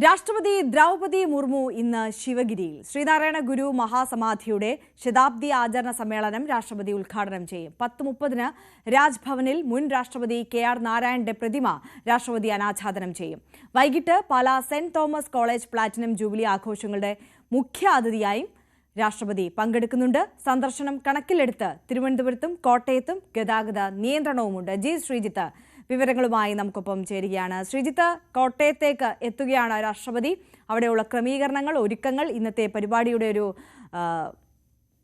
രാഷ്ട്രപതി ദ്രൗപദി മുർമു ഇന്ന് ശിവഗിരിയിൽ ശ്രീനാരായണ ഗുരു മഹാസമാധിയുടെ ശതാബ്ദി ആചരണ സമ്മേളനം രാഷ്ട്രപതി ഉദ്ഘാടനം ചെയ്യും. 10:30-ന് രാജ്ഭവനിൽ മുൻ രാഷ്ട്രപതി KR നാരായണന്റെ പ്രതിമ രാഷ്ട്രപതി അനാച്ഛാദനം ചെയ്യും. വൈകിട്ട് Pala saint Thomas college platinum jubilee ആഘോഷങ്ങളുടെ മുഖ്യ അതിഥിയായും രാഷ്ട്രപതി പങ്കെടുക്കുന്നുണ്ട്. സന്ദർശനം കണക്കിലെടുത്ത് തിരുവനന്തപുരത്തും കോട്ടയത്തും ഗതാഗത നിയന്ത്രണവുമുണ്ട്. ജി ശ്രീജിത്ത് വിവരങ്ങളുമായി നമുക്കൊപ്പം ചേരുകയാണ്. ശ്രീജിത്ത്, കോട്ടയത്തേക്ക് എത്തുകയാണ് രാഷ്ട്രപതി. അവിടെയുള്ള ക്രമീകരണങ്ങൾ, ഒരുക്കങ്ങൾ, ഇന്നത്തെ പരിപാടിയുടെ ഒരു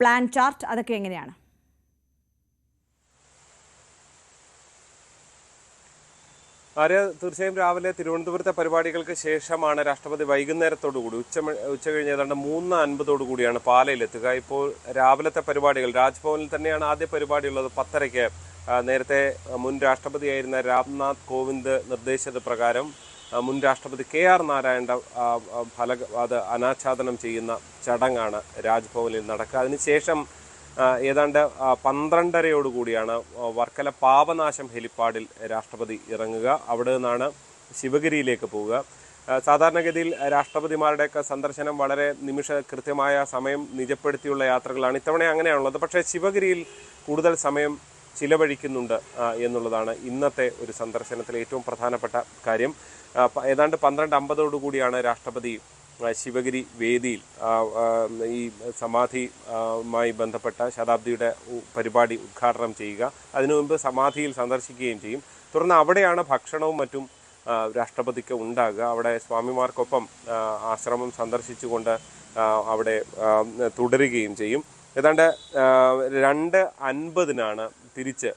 പ്ലാൻ ചാർട്ട്, അതൊക്കെ എങ്ങനെയാണ്? തീർച്ചയായും രാവിലെ തിരുവനന്തപുരത്തെ പരിപാടികൾക്ക് ശേഷമാണ് രാഷ്ട്രപതി വൈകുന്നേരത്തോടുകൂടി ഉച്ച കഴിഞ്ഞ് ഏതാണ്ട് 3:50 കൂടിയാണ് പാലയിലെത്തുക. ഇപ്പോൾ രാവിലത്തെ പരിപാടികൾ രാജ്ഭവനിൽ തന്നെയാണ് ആദ്യ പരിപാടി ഉള്ളത്. 10:30-ക്ക് നേരത്തെ മുൻ രാഷ്ട്രപതിയായിരുന്ന രാംനാഥ് കോവിന്ദ് നിർദ്ദേശിച്ചത് പ്രകാരം മുൻ രാഷ്ട്രപതി KR നാരായണന്റെ അത് അനാച്ഛാദനം ചെയ്യുന്ന ചടങ്ങാണ് രാജ്ഭവനിൽ നടക്കുക. അതിനുശേഷം ഏതാണ്ട് 12:30 വർക്കല പാപനാശം ഹെലിപ്പാഡിൽ രാഷ്ട്രപതി ഇറങ്ങുക. അവിടെ നിന്നാണ് ശിവഗിരിയിലേക്ക് പോവുക. സാധാരണഗതിയിൽ രാഷ്ട്രപതിമാരുടെയൊക്കെ സന്ദർശനം വളരെ കൃത്യമായ സമയം നിജപ്പെടുത്തിയുള്ള യാത്രകളാണ്. ഇത്തവണ അങ്ങനെയാണുള്ളത്. പക്ഷേ ശിവഗിരിയിൽ കൂടുതൽ സമയം ചിലവഴിക്കുന്നുണ്ട് എന്നുള്ളതാണ് ഇന്നത്തെ ഒരു സന്ദർശനത്തിലെ ഏറ്റവും പ്രധാനപ്പെട്ട കാര്യം. ഏതാണ്ട് 12:50 രാഷ്ട്രപതി ശിവഗിരി വേദിയിൽ ഈ സമാധിയുമായി ബന്ധപ്പെട്ട ശതാബ്ദിയുടെ പരിപാടി ഉദ്ഘാടനം ചെയ്യുക. അതിനു മുൻപ് സമാധിയിൽ സന്ദർശിക്കുകയും ചെയ്യും. തുടർന്ന് അവിടെയാണ് ഭക്ഷണവും മറ്റും രാഷ്ട്രപതിക്ക് ഉണ്ടാകുക. അവിടെ സ്വാമിമാർക്കൊപ്പം ആശ്രമം സന്ദർശിച്ചുകൊണ്ട് അവിടെ തുടരുകയും ചെയ്യും. ഏതാണ്ട് 2:50 തിരിച്ച്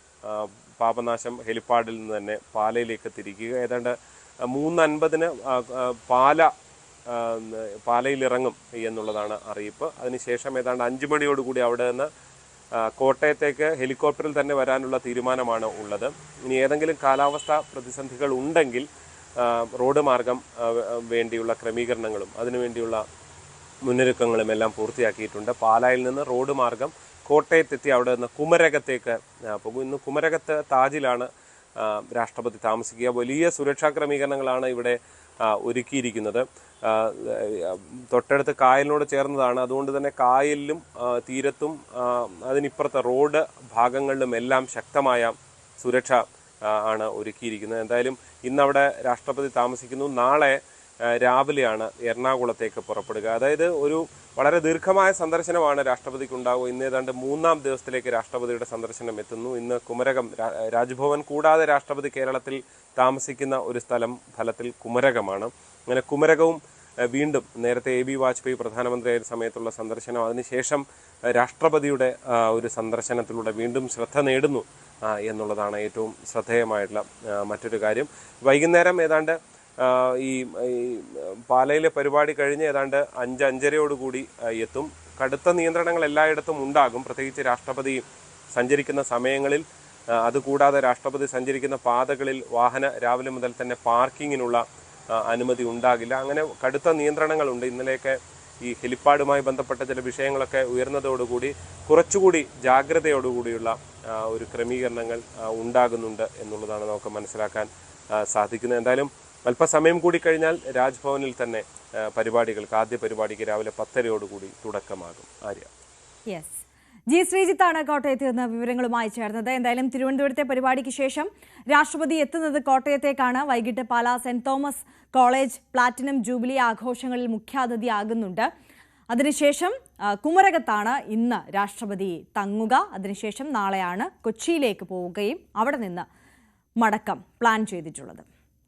പാപനാശം ഹെലിപ്പാഡിൽ നിന്ന് തന്നെ പാലയിലേക്ക് തിരിക്കുക. ഏതാണ്ട് 3:50 പാലയിലിറങ്ങും എന്നുള്ളതാണ് അറിയിപ്പ്. അതിനുശേഷം ഏതാണ്ട് 5 മണിയോടുകൂടി അവിടെ നിന്ന് കോട്ടയത്തേക്ക് ഹെലികോപ്റ്ററിൽ തന്നെ വരാനുള്ള തീരുമാനമാണ് ഉള്ളത്. ഇനി ഏതെങ്കിലും കാലാവസ്ഥ പ്രതിസന്ധികൾ ഉണ്ടെങ്കിൽ റോഡ് മാർഗം വേണ്ടിയുള്ള ക്രമീകരണങ്ങളും അതിനുവേണ്ടിയുള്ള മുന്നൊരുക്കങ്ങളും എല്ലാം പൂർത്തിയാക്കിയിട്ടുണ്ട്. പാലായിൽ നിന്ന് റോഡ് മാർഗം കോട്ടയത്തെത്തി അവിടെ നിന്ന് കുമരകത്തേക്ക് പോകും. ഇന്ന് കുമരകത്ത് താജിലാണ് രാഷ്ട്രപതി താമസിക്കുക. വലിയ സുരക്ഷാ ക്രമീകരണങ്ങളാണ് ഇവിടെ ഒരുക്കിയിരിക്കുന്നത്. തൊട്ടടുത്ത് കായലിനോട് ചേർന്നതാണ്. അതുകൊണ്ട് തന്നെ കായലിലും തീരത്തും അതിനിപ്പുറത്തെ റോഡ് ഭാഗങ്ങളിലും എല്ലാം ശക്തമായ സുരക്ഷ ആണ് ഒരുക്കിയിരിക്കുന്നത്. എന്തായാലും ഇന്നവിടെ രാഷ്ട്രപതി താമസിക്കുന്നു. നാളെ രാവിലെയാണ് എറണാകുളത്തേക്ക് പുറപ്പെടുക. അതായത് ഒരു വളരെ ദീർഘമായ സന്ദർശനമാണ് രാഷ്ട്രപതിക്ക് ഉണ്ടാവുക. ഇന്ന് ഏതാണ്ട് 3-ാം ദിവസത്തിലേക്ക് രാഷ്ട്രപതിയുടെ സന്ദർശനം എത്തുന്നു. ഇന്ന് കുമരകം, രാജ്ഭവൻ കൂടാതെ രാഷ്ട്രപതി കേരളത്തിൽ താമസിക്കുന്ന ഒരു ഫലത്തിൽ കുമരകമാണ്. അങ്ങനെ കുമരകവും വീണ്ടും നേരത്തെ AB വാജ്പേയി പ്രധാനമന്ത്രിയായ സമയത്തുള്ള സന്ദർശനം, അതിനുശേഷം രാഷ്ട്രപതിയുടെ ഒരു സന്ദർശനത്തിലൂടെ വീണ്ടും ശ്രദ്ധ നേടുന്നു എന്നുള്ളതാണ് ഏറ്റവും ശ്രദ്ധേയമായിട്ടുള്ള മറ്റൊരു കാര്യം. വൈകുന്നേരം ഏതാണ്ട് ഈ പാലയിലെ പരിപാടി കഴിഞ്ഞ് ഏതാണ്ട് 5-5:30 എത്തും. കടുത്ത നിയന്ത്രണങ്ങൾ എല്ലായിടത്തും ഉണ്ടാകും. പ്രത്യേകിച്ച് രാഷ്ട്രപതി സഞ്ചരിക്കുന്ന സമയങ്ങളിൽ. അതുകൂടാതെ രാഷ്ട്രപതി സഞ്ചരിക്കുന്ന പാതകളിൽ രാവിലെ മുതൽ തന്നെ പാർക്കിങ്ങിനുള്ള അനുമതി ഉണ്ടാകില്ല. അങ്ങനെ കടുത്ത നിയന്ത്രണങ്ങളുണ്ട്. ഇന്നലെയൊക്കെ ഈ ഹെലിപ്പാഡുമായി ബന്ധപ്പെട്ട ചില വിഷയങ്ങളൊക്കെ ഉയർന്നതോടുകൂടി കുറച്ചുകൂടി ജാഗ്രതയോടുകൂടിയുള്ള ഒരു ക്രമീകരണങ്ങൾ ഉണ്ടാകുന്നുണ്ട് എന്നുള്ളതാണ് നമുക്ക് മനസ്സിലാക്കാൻ സാധിക്കുന്നത്. എന്തായാലും അല്പസമയം കൂടി കഴിഞ്ഞാൽ രാജ്ഭവനിൽ തന്നെ ആദ്യ പരിപാടിക്ക് രാവിലെ 10:30 തുടക്കമാകും. യെസ്, ജി ശ്രീജിത്താണ് കോട്ടയത്ത് നിന്ന് വിവരങ്ങളുമായി ചേർന്നത്. എന്തായാലും തിരുവനന്തപുരത്തെ പരിപാടിക്ക് ശേഷം രാഷ്ട്രപതി എത്തുന്നത് കോട്ടയത്തേക്കാണ്. വൈകിട്ട് Pala saint Thomas college platinum jubilee ആഘോഷങ്ങളിൽ മുഖ്യാതിഥിയാകുന്നുണ്ട്. അതിനുശേഷം കുമരകത്താണ് ഇന്ന് രാഷ്ട്രപതി തങ്ങുക. അതിനുശേഷം നാളെയാണ് കൊച്ചിയിലേക്ക് പോവുകയും അവിടെ നിന്ന് മടക്കം പ്ലാൻ ചെയ്തിട്ടുള്ളത്.